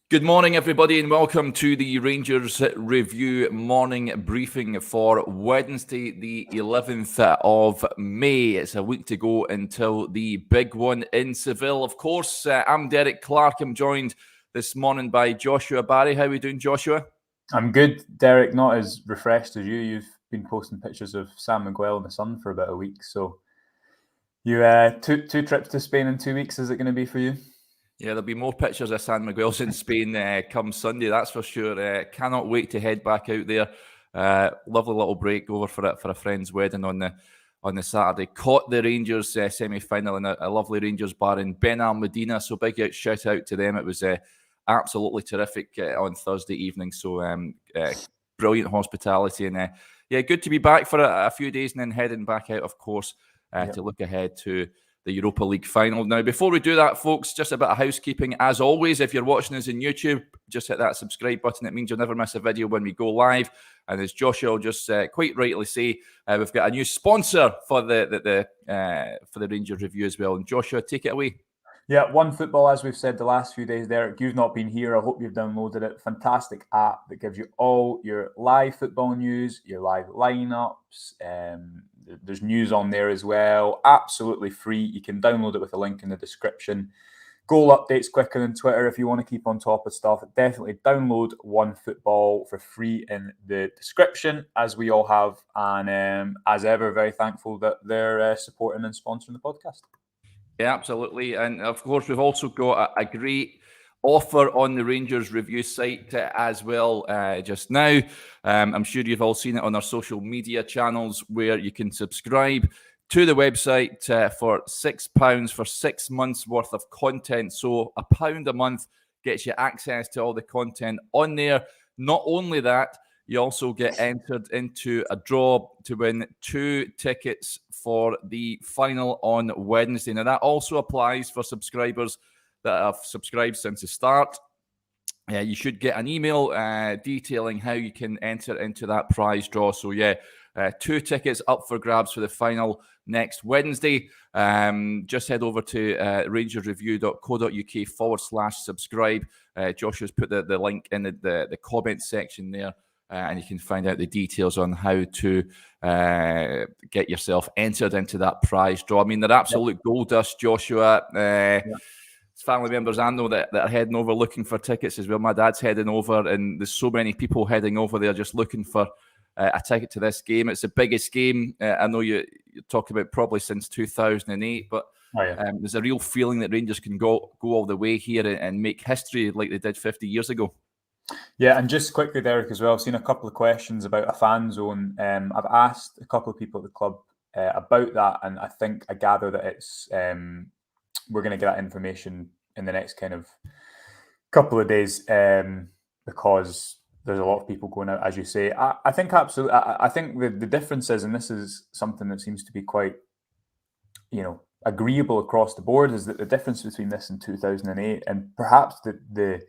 Good morning, everybody, and welcome to the Rangers Review morning briefing for Wednesday, the 11th of May. It's a week to go until the big one in Seville. Of course, I'm Derek Clark. I'm joined this morning by Joshua Barrie. How are we doing, Joshua? I'm good, Derek. Not as refreshed as you. You've been posting pictures of Sam Miguel in the sun for about a week. So you two trips to Spain in 2 weeks. Is it going to be for you? Yeah, there'll be more pictures of San Miguel's in Spain come Sunday, that's for sure. Cannot wait to head back out there. Lovely little break over for a friend's wedding on the Saturday. Caught the Rangers semi-final in a lovely Rangers bar in Ben Al Medina, so big shout out to them. It was absolutely terrific on Thursday evening, so brilliant hospitality. And yeah, good to be back for a few days and then heading back out, of course, to look ahead to the Europa League final. Now, before we do that, folks, just a bit of housekeeping. As always, if you're watching us on YouTube, just hit that subscribe button. It means you'll never miss a video when we go live. And as Joshua will just quite rightly say, we've got a new sponsor for the Rangers Review as well. And Joshua, take it away. Yeah, One Football, as we've said the last few days, Derek. You've not been here. I hope you've downloaded it. Fantastic app that gives you all your live football news, your live lineups. There's news on there as well. Absolutely free. You can download it with a link in the description. Goal updates quicker than Twitter if you want to keep on top of stuff. Definitely download One Football for free in the description, as we all have. And as ever, very thankful that they're supporting and sponsoring the podcast. Yeah, absolutely. And of course, we've also got a great offer on the Rangers Review site as well just now. I'm sure you've all seen it on our social media channels, where you can subscribe to the website for £6 for 6 months worth of content. So £1 a month gets you access to all the content on there. Not only that, you also get entered into a draw to win 2 tickets for the final on Wednesday. Now, that also applies for subscribers that have subscribed since the start. You should get an email detailing how you can enter into that prize draw. So, 2 tickets up for grabs for the final next Wednesday. Just head over to rangersreview.co.uk/subscribe. Joshua's put the link in the comments section there. And you can find out the details on how to get yourself entered into that prize draw. I mean, they're absolute gold dust, Joshua. Family members I know that are heading over looking for tickets as well. My dad's heading over, and there's so many people heading over there just looking for a ticket to this game. It's the biggest game I know you talk about probably since 2008, but there's a real feeling that Rangers can go all the way here and make history like they did 50 years ago. Yeah, and just quickly, Derek, as well, I've seen a couple of questions about a fan zone. I've asked a couple of people at the club about that, and I gather that it's we're going to get that information in the next kind of couple of days because there's a lot of people going out, as you say. I think absolutely. I think the difference is, and this is something that seems to be quite, agreeable across the board, is that the difference between this and 2008, and perhaps the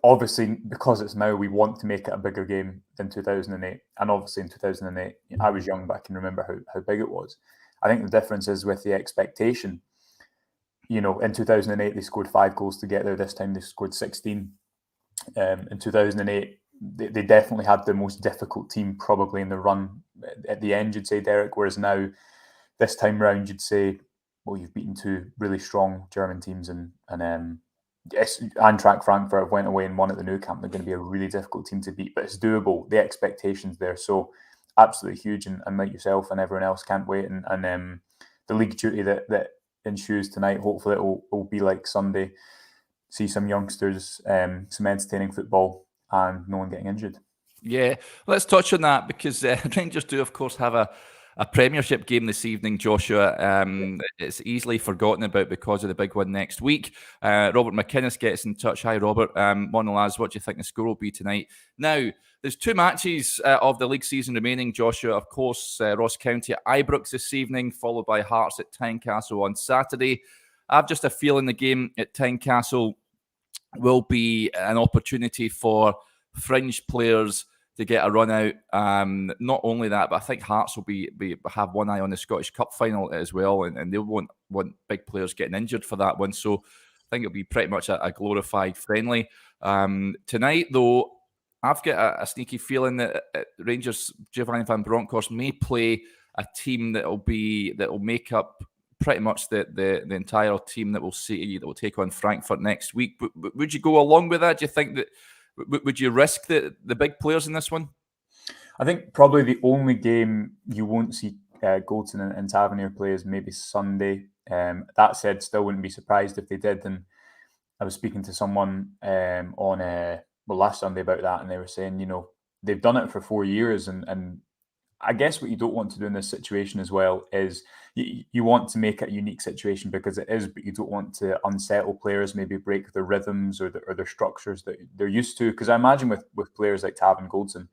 obviously, because it's now, we want to make it a bigger game than 2008. And obviously in 2008, I was young, but I can remember how big it was. I think the difference is with the expectation. In 2008, they scored 5 goals to get there. This time they scored 16. In 2008, they definitely had the most difficult team probably in the run at the end, you'd say, Derek. Whereas now, this time round, you'd say, well, you've beaten 2 really strong German teams and yes, Eintracht Frankfurt went away and won at the Nou Camp. They're going to be a really difficult team to beat, but it's doable. The expectations there, so absolutely huge. And like yourself and everyone else, can't wait. And the league duty that ensues tonight, hopefully it will be like Sunday. See some youngsters, some entertaining football, and no one getting injured. Yeah, let's touch on that because Rangers do, of course, have a Premiership game this evening, Joshua. It's easily forgotten about because of the big one next week. Robert McInnes gets in touch. Hi, Robert. Morning, lads. What do you think the score will be tonight? Now, there's 2 matches of the league season remaining, Joshua. Of course, Ross County at Ibrox this evening, followed by Hearts at Tynecastle on Saturday. I've just a feeling the game at Tynecastle will be an opportunity for fringe players to get a run out. Not only that, but I think Hearts will have one eye on the Scottish Cup final as well, and they won't want big players getting injured for that one. So think it'll be pretty much a glorified friendly. Tonight, though, I've got a sneaky feeling that Rangers Giovanni van Bronckhorst may play a team that will make up pretty much the entire team that will take on Frankfurt next week. Would you go along with that? Do you think that would you risk the big players in this one? I think probably the only game you won't see Goldson and Tavernier play is maybe Sunday. That said, still wouldn't be surprised if they did. And I was speaking to someone on last Sunday about that, and they were saying, they've done it for 4 years, and I guess what you don't want to do in this situation as well is you want to make it a unique situation because it is, but you don't want to unsettle players, maybe break their rhythms or their structures that they're used to. Because I imagine with players like Tav and Goldson,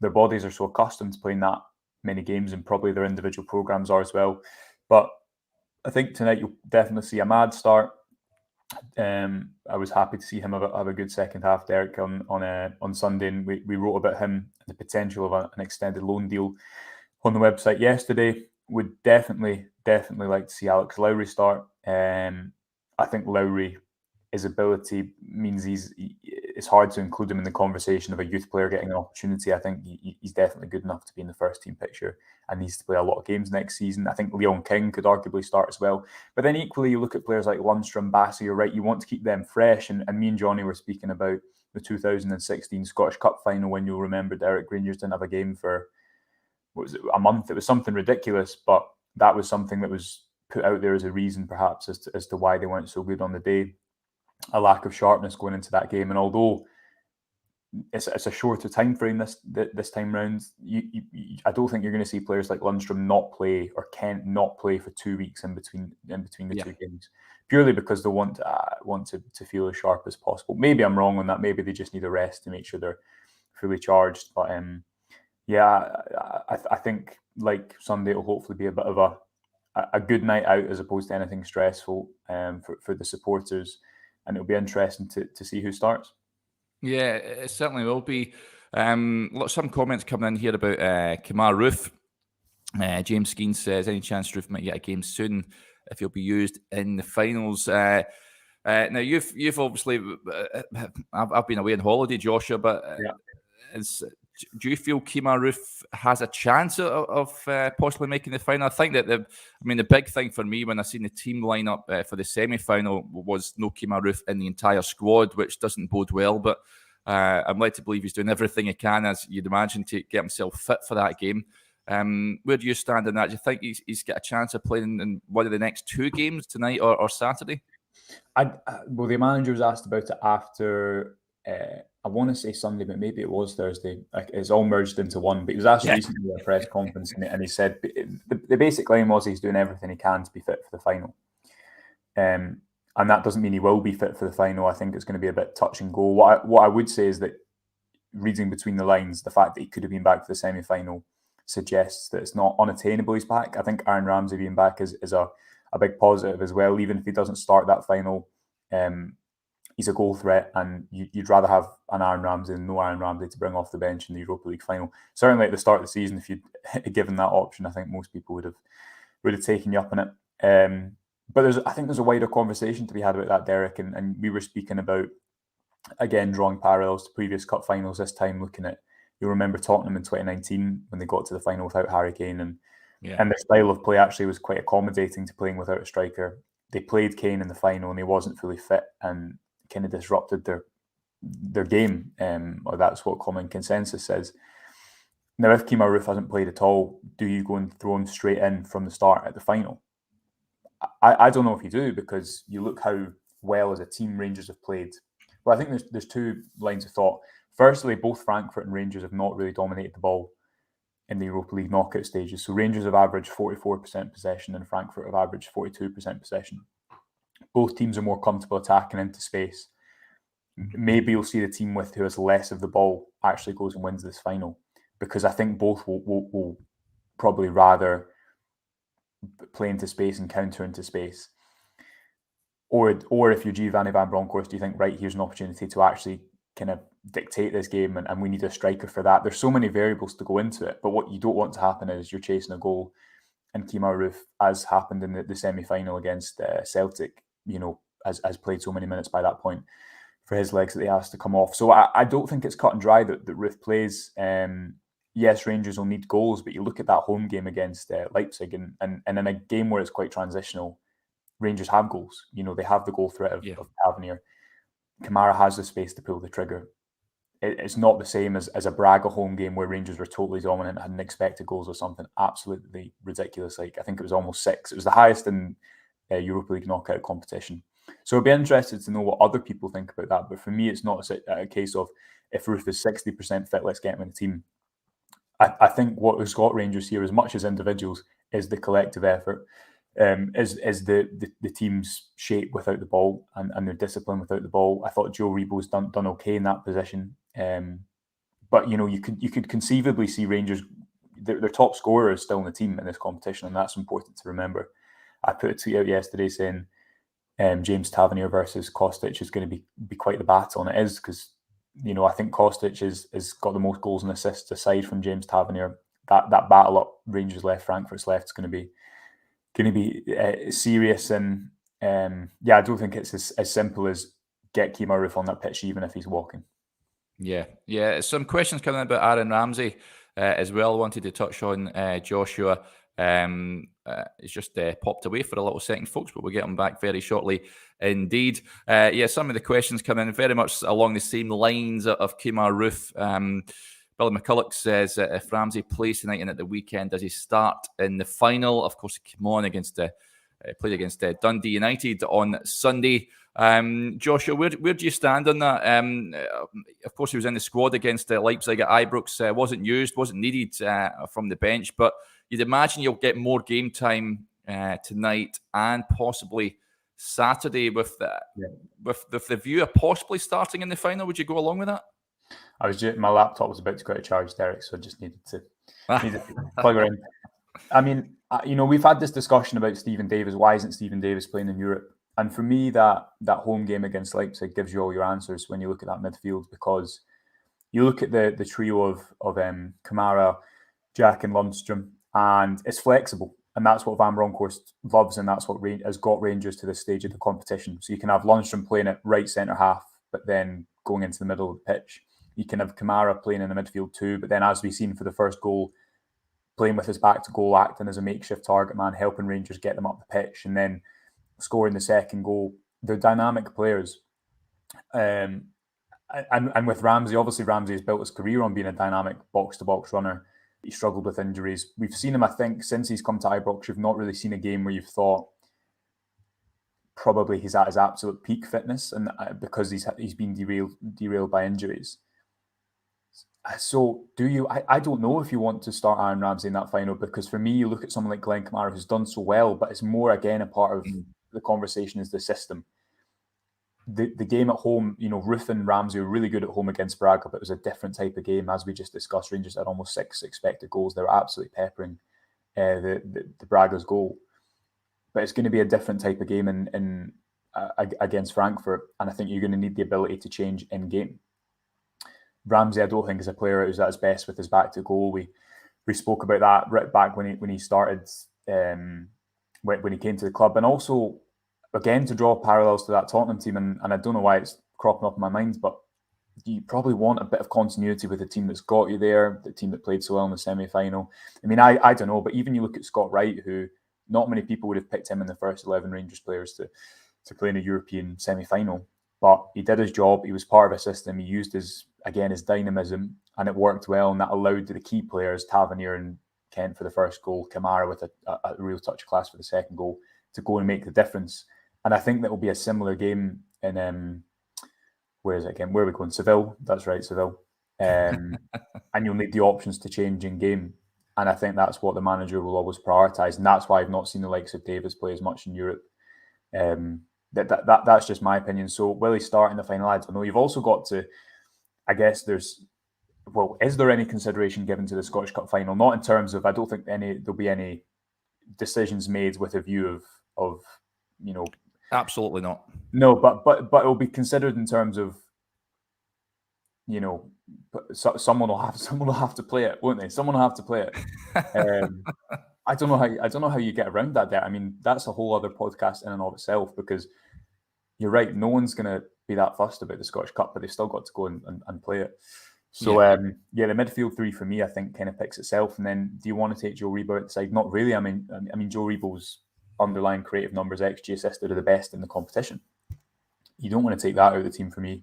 their bodies are so accustomed to playing that many games, and probably their individual programs are as well. But I think tonight you'll definitely see a mad start. I was happy to see him have a good second half, Derek, on Sunday, and we wrote about him, the potential of an extended loan deal on the website yesterday. Would definitely like to see Alex Lowrie start. I think Lowrie, his ability means it's hard to include him in the conversation of a youth player getting an opportunity. I think he's definitely good enough to be in the first team picture and needs to play a lot of games next season. I think Leon King could arguably start as well. But then equally, you look at players like Lundstrom, Bassey, you're right, you want to keep them fresh. And me and Johnny were speaking about the 2016 Scottish Cup final when you'll remember, Derek, Rangers didn't have a game for, what was it, a month? It was something ridiculous, but that was something that was put out there as a reason perhaps as to why they weren't so good on the day. A lack of sharpness going into that game, and although it's a shorter time frame this time round, I don't think you're going to see players like Lundstrom not play or can not play for 2 weeks in between the two games, purely because they want to feel as sharp as possible. Maybe I'm wrong on that. Maybe they just need a rest to make sure they're fully charged. But I think like Sunday will hopefully be a bit of a good night out as opposed to anything stressful for the supporters. And it'll be interesting to see who starts. Yeah, it certainly will be. Some comments coming in here about Kemar Roofe. James Skeen says, any chance Roofe might get a game soon if he'll be used in the finals? Now, you've obviously... I've been away on holiday, Joshua, but do you feel Kemar Roofe has a chance of possibly making the final? I think that the big thing for me when I seen the team line up for the semi-final was no Kemar Roofe in the entire squad, which doesn't bode well. But I'm led to believe he's doing everything he can, as you'd imagine, to get himself fit for that game. Where do you stand on that? Do you think he's got a chance of playing in one of the next two games, tonight or Saturday? Well, the manager was asked about it after... I want to say Sunday, but maybe it was Thursday. It's all merged into one. But he was asked recently at a press conference, and he said the basic line was he's doing everything he can to be fit for the final. And that doesn't mean he will be fit for the final. I think it's going to be a bit touch and go. What I would say is that, reading between the lines, the fact that he could have been back for the semi-final suggests that it's not unattainable he's back. I think Aaron Ramsey being back is a big positive as well. Even if he doesn't start that final, he's a goal threat, and you'd rather have an Aaron Ramsey than no Aaron Ramsey to bring off the bench in the Europa League final. Certainly at the start of the season, if you'd given that option, I think most people would have taken you up on it. But I think there's a wider conversation to be had about that, Derek, and we were speaking about, again, drawing parallels to previous cup finals, this time looking at, you'll remember Tottenham in 2019 when they got to the final without Harry Kane, and their style of play actually was quite accommodating to playing without a striker. They played Kane in the final and he wasn't fully fit, and kind of disrupted their game, or that's what common consensus says. Now, if Kemar Roofe hasn't played at all, do you go and throw him straight in from the start at the final? I don't know if you do, because you look how well as a team Rangers have played. Well, I think there's two lines of thought. Firstly, both Frankfurt and Rangers have not really dominated the ball in the Europa League knockout stages. So Rangers have averaged 44% possession and Frankfurt have averaged 42% possession. Both teams are more comfortable attacking into space. Maybe you'll see the team who has less of the ball actually goes and wins this final, because I think both will probably rather play into space and counter into space. Or if you're Giovanni van Bronckhorst, do you think, right, here's an opportunity to actually kind of dictate this game, and we need a striker for that? There's so many variables to go into it, but what you don't want to happen is you're chasing a goal and Kemar Roofe, as happened in the semi-final against Celtic, has played so many minutes by that point for his legs that he has to come off. So I don't think it's cut and dry that Roofe plays. Yes, Rangers will need goals, but you look at that home game against Leipzig, and in a game where it's quite transitional, Rangers have goals. They have the goal threat of Tavernier. Kemar has the space to pull the trigger. It's not the same as a Braga home game where Rangers were totally dominant, had an expected goals or something absolutely ridiculous. Like, I think it was almost 6. It was the highest in Europa League knockout competition. So I'd be interested to know what other people think about that. But for me, it's not a case of if Roofe is 60% fit, let's get him in the team. I think what has got Rangers here, as much as individuals, is the collective effort, is the team's shape without the ball and their discipline without the ball. I thought Joe Rebo's done okay in that position, but you could conceivably see Rangers, their top scorer is still in the team in this competition, and that's important to remember. I put a tweet out yesterday saying James Tavernier versus Kostic is going to be quite the battle, and it is, because I think Kostic has got the most goals and assists aside from James Tavernier. That battle up Rangers left, Frankfurt's left is going to be serious, and I don't think it's as simple as get Kemar Roofe on that pitch even if he's walking. Yeah. Some questions coming in about Aaron Ramsey as well. Wanted to touch on Joshua. It's just popped away for a little second, folks, but we'll get him back very shortly indeed. Some of the questions come in very much along the same lines of Kemar Roofe. Billy McCulloch says, if Ramsey plays tonight and at the weekend, does he start in the final? Of course, he came on played against Dundee United on Sunday. Joshua, where do you stand on that? Of course, he was in the squad against Leipzig at Ibrox. Wasn't used, wasn't needed from the bench, but you'd imagine you'll get more game time tonight and possibly Saturday with the view of possibly starting in the final. Would you go along with that? My laptop was about to go out of charge, Derek, so I just needed to plug her in. I mean, we've had this discussion about Stephen Davis. Why isn't Stephen Davis playing in Europe? And for me, that home game against Leipzig gives you all your answers when you look at that midfield, because you look at the trio of Kamara, Jack, and Lundstrom, and it's flexible. And that's what Van Bronckhorst loves, and that's what has got Rangers to this stage of the competition. So you can have Lundstrom playing at right centre half, but then going into the middle of the pitch. You can have Kamara playing in the midfield too, but then, as we've seen for the first goal, playing with his back to goal, acting as a makeshift target man, helping Rangers get them up the pitch, and then scoring the second goal. They're dynamic players. And with Ramsey, obviously Ramsey has built his career on being a dynamic box-to-box runner. He struggled with injuries. We've seen him, I think, since he's come to Ibrox, you've not really seen a game where you've thought probably he's at his absolute peak fitness, and because he's been derailed by injuries. So I don't know if you want to start Aaron Ramsey in that final, because for me, you look at someone like Glenn Kamara, who's done so well, but it's more, again, a part of the conversation is the system. The game at home, Roofe and Ramsey were really good at home against Braga, but it was a different type of game. As we just discussed, Rangers had almost 6 expected goals. They were absolutely peppering the Braga's goal. But it's going to be a different type of game against Frankfurt, and I think you're going to need the ability to change in game. Ramsey, I don't think, is a player who's at his best with his back to goal. We spoke about that right back when he started, when he came to the club, and also again to draw parallels to that Tottenham team, and I don't know why it's cropping up in my mind, but you probably want a bit of continuity with the team that's got you there, the team that played so well in the semi-final. I mean, I don't know, but even you look at Scott Wright, who not many people would have picked him in the first 11 Rangers players to play in a European semi-final. But he did his job. He was part of a system. He used his dynamism, and it worked well. And that allowed the key players, Tavernier and Kent for the first goal, Kamara with a real touch of class for the second goal, to go and make the difference. And I think that will be a similar game in where is it again? Where are we going? Seville. That's right, Seville. And you'll need the options to change in game. And I think that's what the manager will always prioritise. And that's why I've not seen the likes of Davis play as much in Europe. That's just my opinion. So will he start in the final? I don't know. You've also got to, I guess is there any consideration given to the Scottish Cup final? Not in terms of, I don't think there'll be any decisions made with a view of absolutely not. No, but it'll be considered in terms of, someone will have to play it, won't they? Someone will have to play it. I don't know how you get around that. I mean, that's a whole other podcast in and of itself, because you're right. No one's going to be that fussed about the Scottish Cup, but they've still got to go and play it. So, the midfield three for me, I think, kind of picks itself. And then, do you want to take Joe Rebo at the side? Not really. I mean, Joe Rebo's underlying creative numbers, XG assisted, are the best in the competition. You don't want to take that out of the team for me.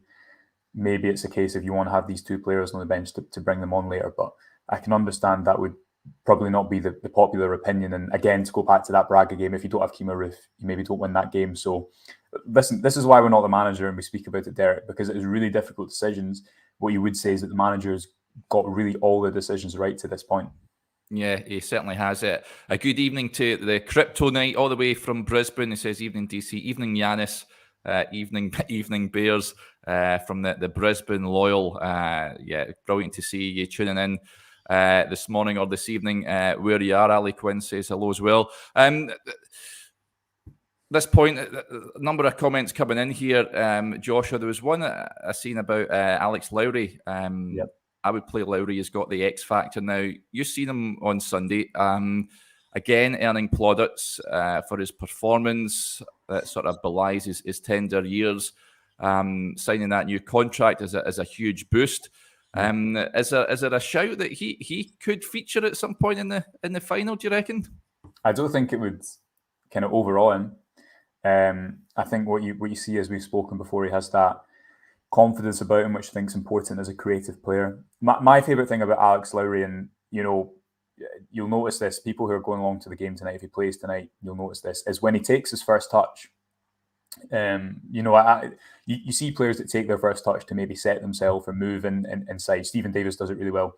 Maybe it's a case if you want to have these two players on the bench to bring them on later, but I can understand that would probably not be the popular opinion. And again, to go back to that Braga game, if you don't have Kemar Roofe, you maybe don't win that game. So listen, this is why we're not the manager and we speak about it, Derek, because it is really difficult decisions. What you would say is that the manager's got really all the decisions right to this point. Yeah, he certainly has it. A good evening to the Crypto Night all the way from Brisbane. He says, evening DC, evening Yanis, evening Bears from the Brisbane Loyal. Brilliant to see you tuning in this morning or this evening where you are. Ali Quinn says hello as well. This point, a number of comments coming in here. Joshua, there was one I seen about Alex Lowrie. Yep. I would play Lowrie. He's got the X factor now. You've seen him on Sunday. Again, earning plaudits for his performance that sort of belies his tender years. Signing that new contract is a huge boost. Is there a shout that he could feature at some point in the final, do you reckon? I don't think it would kind of overawe him. I think what you see, as we've spoken before, he has that confidence about him, which I think is important as a creative player. My favourite thing about Alex Lowrie, and you'll notice this, people who are going along to the game tonight, if he plays tonight, you'll notice this, is when he takes his first touch. You see players that take their first touch to maybe set themselves or move inside. Stephen Davis does it really well.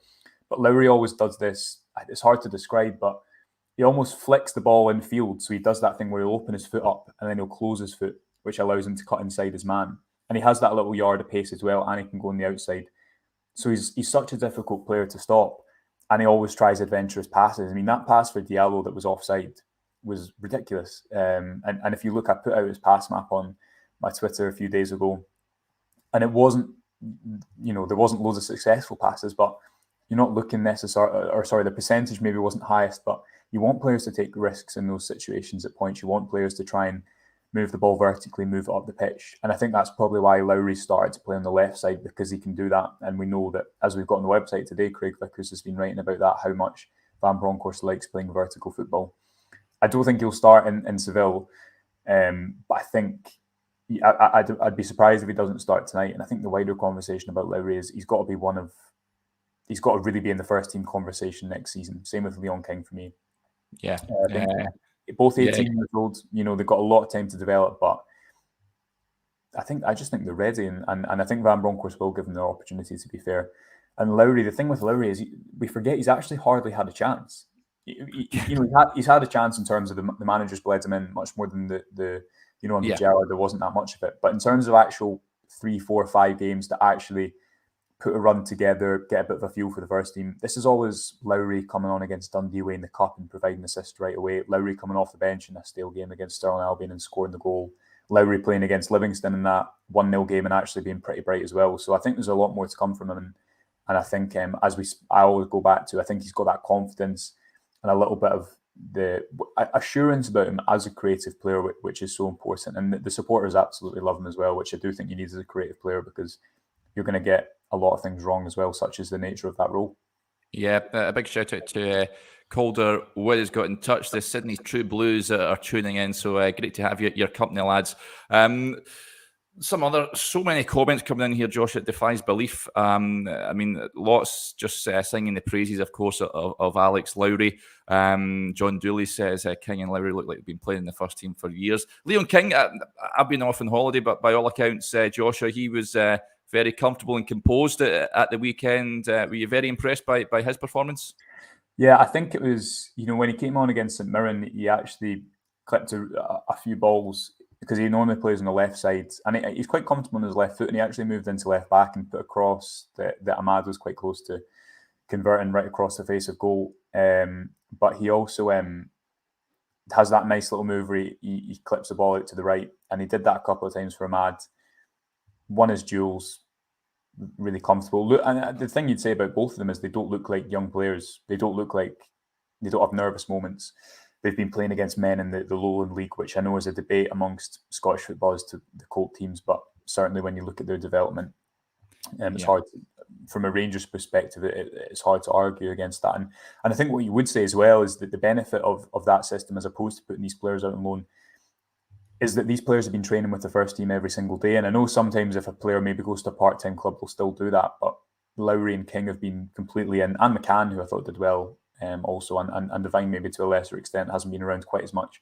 But Lowrie always does this. It's hard to describe, but he almost flicks the ball in field. So he does that thing where he'll open his foot up and then he'll close his foot, which allows him to cut inside his man. And he has that little yard of pace as well, and he can go on the outside. So he's such a difficult player to stop, and he always tries adventurous passes. I mean, that pass for Diallo that was offside was ridiculous. And if you look, I put out his pass map on my Twitter a few days ago, and it wasn't, there wasn't loads of successful passes, but you're not looking the percentage maybe wasn't highest, but you want players to take risks in those situations at points. You want players to try and move the ball vertically, move it up the pitch. And I think that's probably why Lowrie started to play on the left side, because he can do that. And we know that, as we've got on the website today, Craig Vickers has been writing about that, how much Van Bronckhorst likes playing vertical football. I don't think he'll start in Seville, but I think I'd be surprised if he doesn't start tonight. And I think the wider conversation about Lowrie is he's got to really be in the first team conversation next season. Same with Leon King for me. Yeah. I think both 18 years old, they've got a lot of time to develop, but I just think they're ready, and I think Van Bronckhorst will give them their opportunity, to be fair. And Lowrie, the thing with Lowrie is we forget he's actually hardly had a chance. He's had a chance in terms of the managers bled him in much more than the under Gerrard, there wasn't that much of it. But in terms of actual 3, 4, 5 games to actually put a run together, get a bit of a feel for the first team, this is always Lowrie coming on against Dundee away in the Cup and providing assist right away. Lowrie coming off the bench in a stale game against Stirling Albion and scoring the goal. Lowrie playing against Livingston in that 1-0 game and actually being pretty bright as well. So I think there's a lot more to come from him. And I think, I always go back to, I think he's got that confidence and a little bit of the assurance about him as a creative player, which is so important. And the supporters absolutely love him as well, which I do think you need as a creative player, because you're going to get a lot of things wrong as well, such as the nature of that role. Yeah, a big shout out to Calder Wood has got in touch. The Sydney True Blues are tuning in, so great to have your company, lads. So many comments coming in here, Josh, it defies belief. Lots just singing the praises, of course, of Alex Lowrie. John Dooley says King and Lowrie look like they've been playing in the first team for years. Leon King, I've been off on holiday, but by all accounts, Joshua, he was very comfortable and composed at the weekend. Were you very impressed by his performance? Yeah, I think it was, when he came on against St Mirren, he actually clipped a few balls, because he normally plays on the left side, and he's quite comfortable on his left foot, and he actually moved into left back and put a cross that Ahmad was quite close to converting right across the face of goal. But he also has that nice little move where he clips the ball out to the right, and he did that a couple of times for Ahmad. Won his duels, really comfortable. Look, and the thing you'd say about both of them is they don't look like young players. They don't have nervous moments. they've been playing against men in the Lowland League, which I know is a debate amongst Scottish footballers to the Colt teams, but certainly when you look at their development, it's hard to, from a Rangers perspective, it's hard to argue against that. And I think what you would say as well is that the benefit of that system, as opposed to putting these players out on loan, is that these players have been training with the first team every single day. And I know sometimes if a player maybe goes to a part-time club, they'll still do that. But Lowrie and King have been completely in, and McCann, who I thought did well also, and Devine maybe to a lesser extent, hasn't been around quite as much.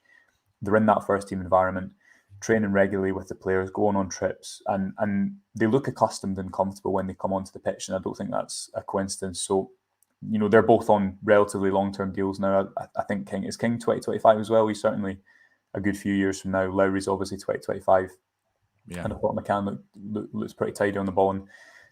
They're in that first team environment, training regularly with the players, going on trips, and they look accustomed and comfortable when they come onto the pitch. And I don't think that's a coincidence. So, you know, they're both on relatively long-term deals now. I think King 2025 as well. He's certainly a good few years from now. Lowry's obviously 2025. Yeah. And I thought McCann looks pretty tidy on the ball and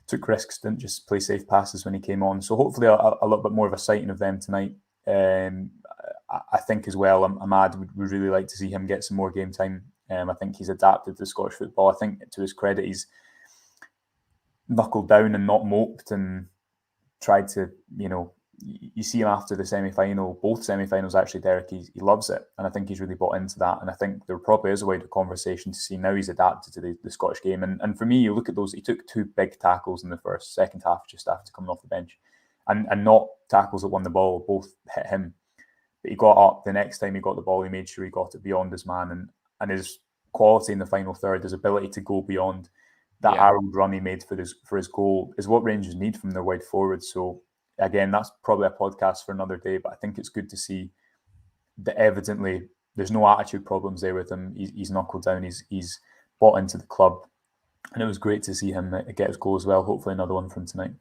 took risks, didn't just play safe passes when he came on. So hopefully a little bit more of a sighting of them tonight. I think as well, Ahmad would really like to see him get some more game time. I think he's adapted to Scottish football. I think to his credit, he's knuckled down and not moped and tried to, you know, you see him after the semi-final, both semi-finals actually, Derek, he loves it. And I think he's really bought into that. And I think there probably is a wider conversation to see now he's adapted to the Scottish game. And for me, you look at those, he took 2 big tackles in the second half, just after coming off the bench. And not tackles that won the ball, both hit him. But he got up, the next time he got the ball, he made sure he got it beyond his man. And his quality in the final third, his ability to go beyond that arrowed run he made for his goal is what Rangers need from their wide forwards. So again, that's probably a podcast for another day, but I think it's good to see that evidently there's no attitude problems there with him. He's knuckled down, he's bought into the club, and it was great to see him get his goal as well. Hopefully another one from tonight.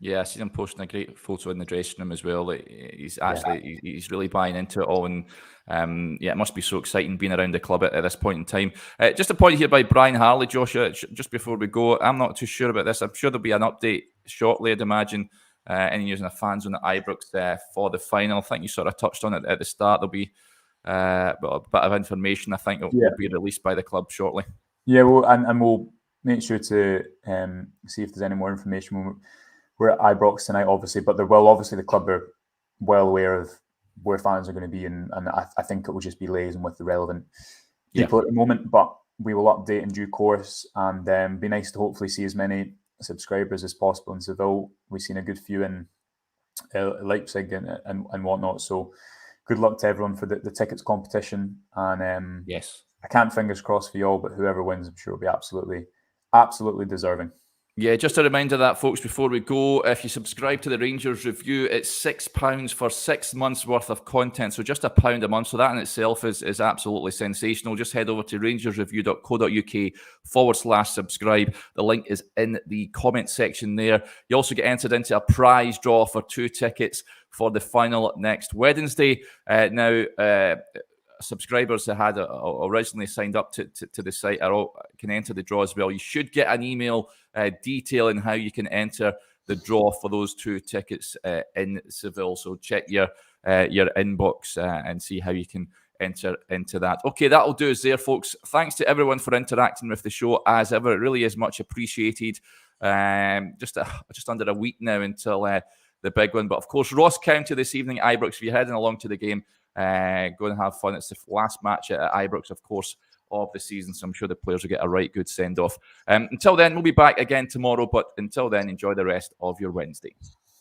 Yeah, I seen him posting a great photo in the dressing room as well. He's actually he's really buying into it all, and it must be so exciting being around the club at this point in time. Just a point here by Brian Harley, Joshua, just before we go. I'm not too sure about this. I'm sure there'll be an update shortly, I'd imagine, any news on the fans on the Ibrox for the final. I think you sort of touched on it at the start. There'll be a bit of information, I think, will be released by the club shortly. Yeah, well, and we'll make sure to see if there's any more information. We're at Ibrox tonight, obviously, but the club are well aware of where fans are going to be, and I think it will just be liaising with the relevant people at the moment. But we will update in due course, and be nice to hopefully see as many subscribers as possible in Seville. We've seen a good few in Leipzig and whatnot. So good luck to everyone for the tickets competition. And I can't fingers crossed for you all, but whoever wins, I'm sure will be absolutely deserving. Yeah, just a reminder that, folks, before we go, if you subscribe to the Rangers Review, it's £6 for 6 months worth of content. So just £1 a month. So that in itself is absolutely sensational. Just head over to rangersreview.co.uk/subscribe. The link is in the comment section there. You also get entered into a prize draw for 2 tickets for the final next Wednesday. Subscribers that had originally signed up to the site can enter the draw as well. You should get an email detailing how you can enter the draw for those 2 tickets in Seville. So check your inbox and see how you can enter into that. Okay, that'll do us there, folks. Thanks to everyone for interacting with the show as ever. It really is much appreciated. Just under a week now until the big one. But of course, Ross County this evening, Ibrox. If you're heading along to the game, go and have fun. It's the last match at Ibrox, of course, of the season, so I'm sure the players will get a right good send-off. Until then, we'll be back again tomorrow, but until then, enjoy the rest of your Wednesday.